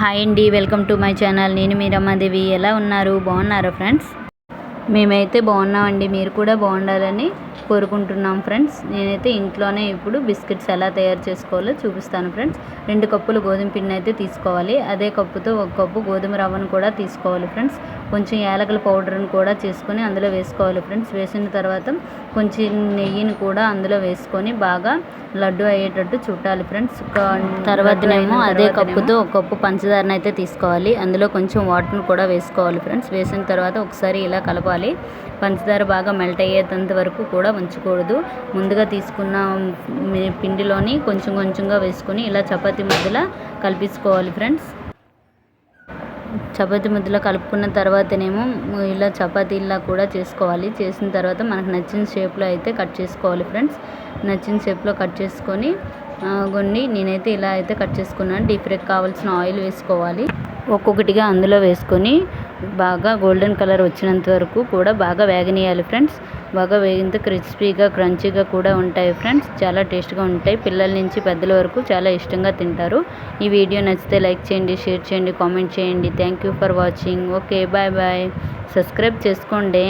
Hi అండి, welcome to my channel. నేను మీ రమాదేవి. ఎలా ఉన్నారు? బాగున్నారా ఫ్రెండ్స్? మేమైతే బాగున్నామండి. మీరు కూడా బాగుండాలని కోరుకుంటున్నాం ఫ్రెండ్స్. నేనైతే ఇంట్లోనే ఇప్పుడు బిస్కెట్స్ ఎలా తయారు చేసుకోవాలో చూపిస్తాను ఫ్రెండ్స్. 2 కప్పులు గోధుమ పిండి అయితే తీసుకోవాలి. అదే కప్పుతో 1 కప్పు గోధుమ రవ్వను కూడా తీసుకోవాలి ఫ్రెండ్స్. కొంచెం యాలకుల పౌడర్ని కూడా చేసుకొని అందులో వేసుకోవాలి ఫ్రెండ్స్. వేసిన తర్వాత కొంచెం నెయ్యిని కూడా అందులో వేసుకొని బాగా లడ్డు అయ్యేటట్టు చుట్టాలి ఫ్రెండ్స్. తర్వాతనేమో అదే కప్పుతో 1 కప్పు పంచదారని అయితే తీసుకోవాలి. అందులో కొంచెం వాటర్ని కూడా వేసుకోవాలి ఫ్రెండ్స్. వేసిన తర్వాత ఒకసారి ఇలా కలపాలి. పంచదార బాగా మెల్ట్ అయ్యేంత వరకు కూడా ఉంచకూడదు. ముందుగా తీసుకున్న పిండిలోని కొంచెం కొంచెంగా వేసుకొని ఇలా చపాతీ ముద్దలా కలిపించుకోవాలి ఫ్రెండ్స్. చపాతీ ముద్దలో కలుపుకున్న తర్వాతనేమో ఇలా చపాతీలా కూడా చేసుకోవాలి. చేసిన తర్వాత మనకు నచ్చిన షేప్లో అయితే కట్ చేసుకోవాలి ఫ్రెండ్స్. నచ్చిన షేప్లో కట్ చేసుకొని నేనైతే ఇలా అయితే కట్ చేసుకున్నాను. డీప్ ఫ్రైకి కావాల్సిన ఆయిల్ వేసుకోవాలి. ఒక్కొక్కటిగా అందులో వేసుకొని బాగా గోల్డెన్ కలర్ వచ్చినంత వరకు కూడా బాగా వేగనీయాలి ఫ్రెండ్స్. బాగా వేగినంత క్రిస్పీగా క్రంచీగా కూడా ఉంటాయి ఫ్రెండ్స్. చాలా టేస్ట్గా ఉంటాయి. పిల్లల నుంచి పెద్దల వరకు చాలా ఇష్టంగా తింటారు. ఈ వీడియో నచ్చితే లైక్ చేయండి, షేర్ చేయండి, కామెంట్ చేయండి. Thank you for watching. Okay, bye bye. Subscribe చేసుకోండి.